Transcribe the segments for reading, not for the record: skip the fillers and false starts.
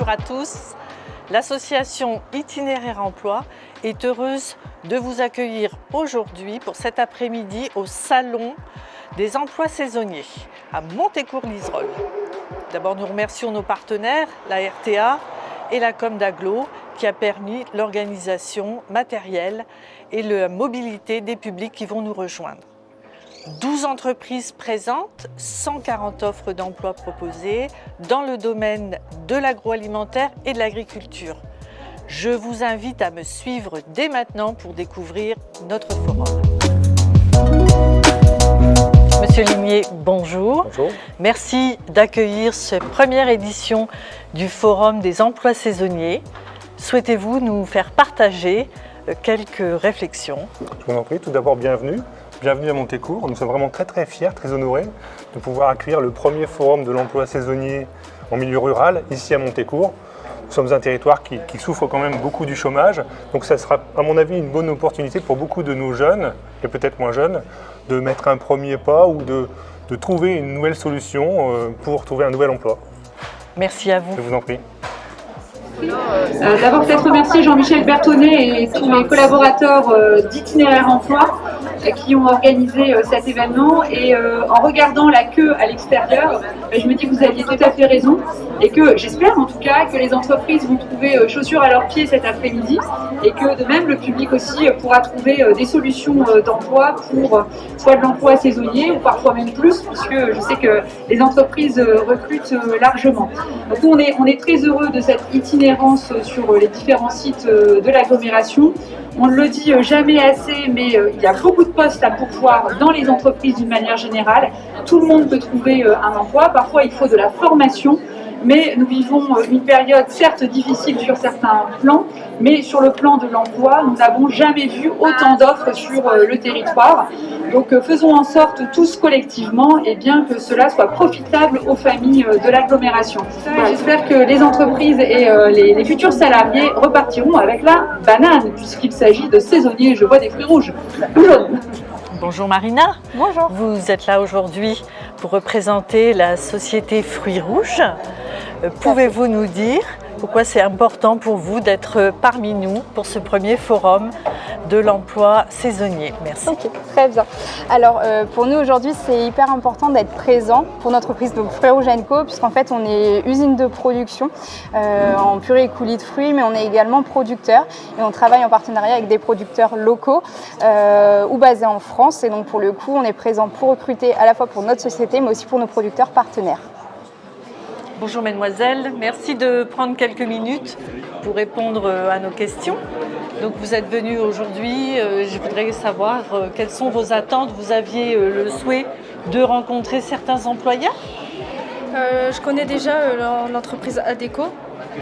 bonjour à tous. L'association Itinéraire Emploi est heureuse de vous accueillir aujourd'hui pour cet après-midi au Salon des emplois saisonniers à Montécourt-Liserolles. D'abord, nous remercions nos partenaires, la RTA et la Com d'Aglo, qui a permis l'organisation matérielle et la mobilité des publics qui vont nous rejoindre. 12 entreprises présentes, 140 offres d'emploi proposées dans le domaine de l'agroalimentaire et de l'agriculture. Je vous invite à me suivre dès maintenant pour découvrir notre forum. Monsieur Ligné, bonjour. Bonjour. Merci d'accueillir cette première édition du Forum des emplois saisonniers. Souhaitez-vous nous faire partager quelques réflexions? Je vous en prie. Tout d'abord, bienvenue. Bienvenue à Montécourt. Nous sommes vraiment très fiers, très honorés de pouvoir accueillir le premier forum de l'emploi saisonnier en milieu rural ici à Montécourt. Nous sommes un territoire qui souffre quand même beaucoup du chômage, donc ça sera à mon avis une bonne opportunité pour beaucoup de nos jeunes, et peut-être moins jeunes, de mettre un premier pas ou de trouver une nouvelle solution pour trouver un nouvel emploi. Merci à vous. Je vous en prie. D'abord peut-être remercier Jean-Michel Bertonnet et tous les collaborateurs d'Itinéraire Emploi qui ont organisé cet événement, et en regardant la queue à l'extérieur, je me dis que vous aviez tout à fait raison et que j'espère en tout cas que les entreprises vont trouver chaussures à leurs pieds cet après-midi, et que de même le public aussi pourra trouver des solutions d'emploi pour soit de l'emploi saisonnier ou parfois même plus, puisque je sais que les entreprises recrutent largement. Donc on est très heureux de cette itinérance sur les différents sites de l'agglomération. On ne le dit jamais assez, mais il y a beaucoup de postes à pourvoir dans les entreprises d'une manière générale. Tout le monde peut trouver un emploi. Parfois, il faut de la formation. Mais nous vivons une période certes difficile sur certains plans, mais sur le plan de l'emploi, nous n'avons jamais vu autant d'offres sur le territoire. Donc faisons en sorte tous collectivement que cela soit profitable aux familles de l'agglomération. J'espère que les entreprises et les futurs salariés repartiront avec la banane, puisqu'il s'agit de saisonniers. Je vois des fruits rouges ou jaunes. Bonjour Marina. Bonjour. Vous êtes là aujourd'hui pour représenter la société Fruits Rouges. Pouvez-vous nous dire pourquoi c'est important pour vous d'être parmi nous pour ce premier forum de l'emploi saisonnier? Merci. Ok, très bien. Alors pour nous aujourd'hui, c'est hyper important d'être présent pour notre entreprise, donc Fruits Rouges & Co, puisqu'en fait on est usine de production en purée et coulis de fruits, mais on est également producteur et on travaille en partenariat avec des producteurs locaux ou basés en France. Et donc pour le coup, on est présent pour recruter à la fois pour notre société, mais aussi pour nos producteurs partenaires. Bonjour mesdemoiselles, merci de prendre quelques minutes pour répondre à nos questions. Donc vous êtes venues aujourd'hui, je voudrais savoir quelles sont vos attentes. Vous aviez le souhait de rencontrer certains employeurs? Je connais déjà l'entreprise Adéco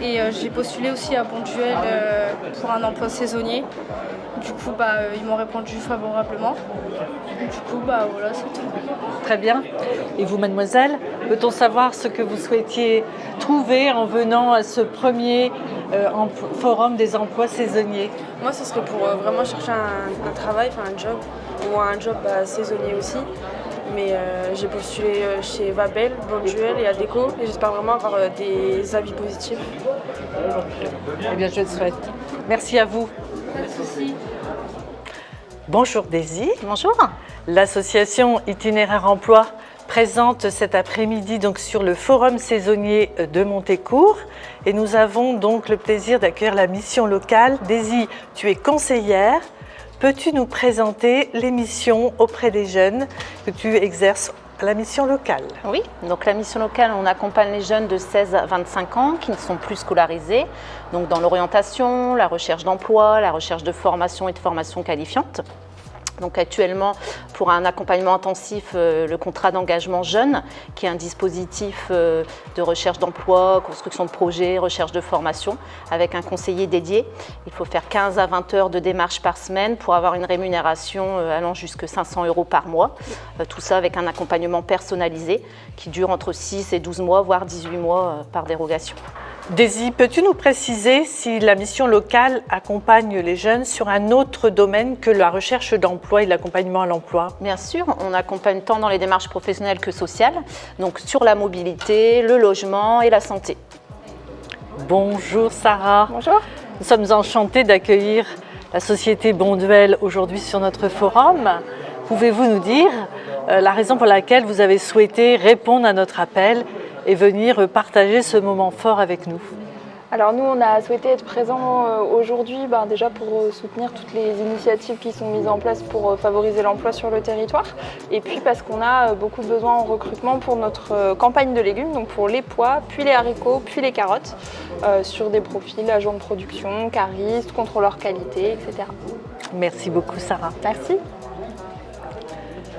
et j'ai postulé aussi à Bonduel pour un emploi saisonnier. Du coup, ils m'ont répondu favorablement. Du coup, voilà, c'est tout. Très bien. Et vous, mademoiselle, peut-on savoir ce que vous souhaitiez trouver en venant à ce premier forum des emplois saisonniers? Moi, ce serait pour vraiment chercher un travail, un job, ou un job saisonnier aussi. Mais j'ai postulé chez Vabel, Bonduel et Adéco, et j'espère vraiment avoir des avis positifs. Eh bien, je le souhaite. Merci à vous. Pas de souci. Bonjour Daisy. Bonjour. L'association Itinéraire Emploi présente cet après-midi donc sur le forum saisonnier de Montécourt, et nous avons donc le plaisir d'accueillir la mission locale. Daisy, tu es conseillère. Peux-tu nous présenter les missions auprès des jeunes que tu exerces à la mission locale? Oui, donc la mission locale, on accompagne les jeunes de 16 à 25 ans qui ne sont plus scolarisés, donc dans l'orientation, la recherche d'emploi, la recherche de formation et de formation qualifiante. Donc actuellement, pour un accompagnement intensif, le contrat d'engagement jeune, qui est un dispositif de recherche d'emploi, construction de projets, recherche de formation, avec un conseiller dédié. Il faut faire 15 à 20 heures de démarche par semaine pour avoir une rémunération allant jusqu'à 500 € par mois. Tout ça avec un accompagnement personnalisé qui dure entre 6 et 12 mois, voire 18 mois par dérogation. Daisy, peux-tu nous préciser si la mission locale accompagne les jeunes sur un autre domaine que la recherche d'emploi et l'accompagnement à l'emploi? Bien sûr, on accompagne tant dans les démarches professionnelles que sociales, donc sur la mobilité, le logement et la santé. Bonjour Sarah. Bonjour. Nous sommes enchantés d'accueillir la société Bonduelle aujourd'hui sur notre forum. Pouvez-vous nous dire la raison pour laquelle vous avez souhaité répondre à notre appel et venir partager ce moment fort avec nous? Alors nous, on a souhaité être présents aujourd'hui déjà pour soutenir toutes les initiatives qui sont mises en place pour favoriser l'emploi sur le territoire. Et puis parce qu'on a beaucoup de besoins en recrutement pour notre campagne de légumes, donc pour les pois, puis les haricots, puis les carottes, sur des profils agents de production, caristes, contrôleurs qualité, etc. Merci beaucoup Sarah. Merci.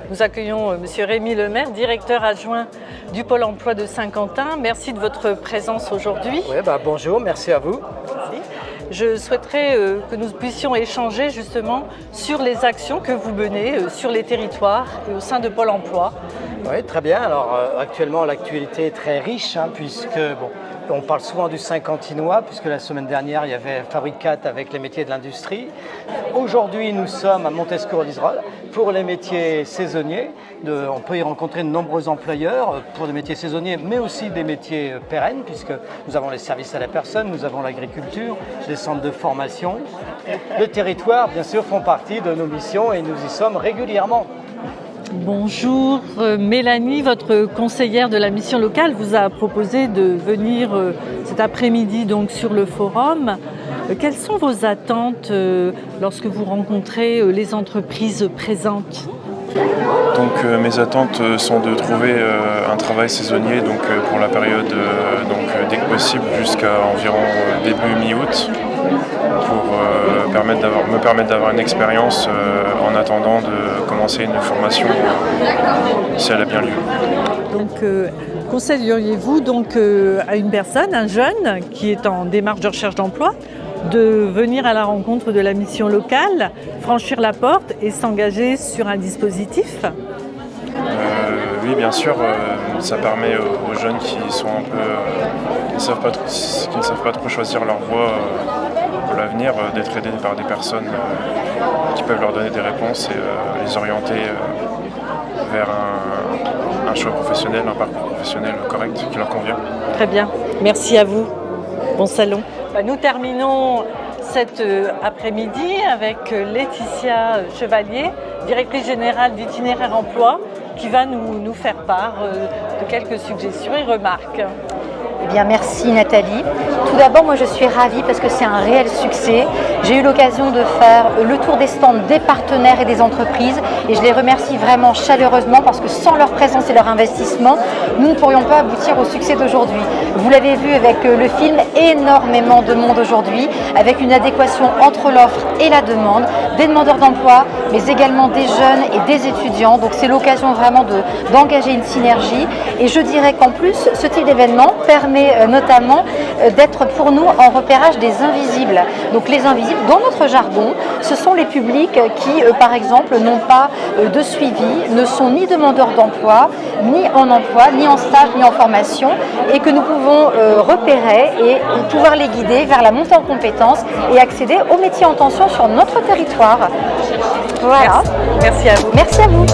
Nous accueillons Monsieur Rémi Lemaire, directeur adjoint du Pôle emploi de Saint-Quentin. Merci de votre présence aujourd'hui. Oui, bonjour, merci à vous. Merci. Je souhaiterais que nous puissions échanger justement sur les actions que vous menez sur les territoires et au sein de Pôle emploi. Oui, très bien. Alors actuellement, l'actualité est très riche puisque on parle souvent du Saint-Quentinois, puisque la semaine dernière, il y avait Fabricat avec les métiers de l'industrie. Aujourd'hui, nous sommes à Montescourt-Liserolles pour les métiers saisonniers. On peut y rencontrer de nombreux employeurs pour des métiers saisonniers, mais aussi des métiers pérennes, puisque nous avons les services à la personne, nous avons l'agriculture, des centres de formation. Le territoire, bien sûr, font partie de nos missions et nous y sommes régulièrement. Bonjour, Mélanie, votre conseillère de la mission locale, vous a proposé de venir cet après-midi donc sur le forum. Quelles sont vos attentes lorsque vous rencontrez les entreprises présentes? Donc mes attentes sont de trouver un travail saisonnier pour la période dès que possible jusqu'à environ début mi-août pour me permettre d'avoir une expérience en attendant de commencer une formation si elle a bien lieu. Donc conseilleriez-vous à une personne, un jeune qui est en démarche de recherche d'emploi, de venir à la rencontre de la mission locale, franchir la porte et s'engager sur un dispositif? Oui, bien sûr, ça permet aux jeunes qui sont un peu qui ne savent pas trop choisir leur voie pour l'avenir d'être aidés par des personnes qui peuvent leur donner des réponses et les orienter vers un choix professionnel, un parcours professionnel correct qui leur convient. Très bien, merci à vous. Bon salon. Nous terminons cet après-midi avec Laetitia Chevalier, directrice générale d'Itinéraire Emploi, qui va nous faire part de quelques suggestions et remarques. Eh bien, merci Nathalie. Tout d'abord, moi je suis ravie parce que c'est un réel succès. J'ai eu l'occasion de faire le tour des stands des partenaires et des entreprises et je les remercie vraiment chaleureusement parce que sans leur présence et leur investissement, nous ne pourrions pas aboutir au succès d'aujourd'hui. Vous l'avez vu avec le film, énormément de monde aujourd'hui, avec une adéquation entre l'offre et la demande, des demandeurs d'emploi, mais également des jeunes et des étudiants. Donc c'est l'occasion vraiment d'engager une synergie et je dirais qu'en plus, ce type d'événement permet notamment d'être pour nous en repérage des invisibles. Donc les invisibles, dans notre jargon, ce sont les publics qui, par exemple, n'ont pas de suivi, ne sont ni demandeurs d'emploi, ni en stage, ni en formation, et que nous pouvons repérer et pouvoir les guider vers la montée en compétences et accéder aux métiers en tension sur notre territoire. Voilà. Merci à vous. Merci à vous.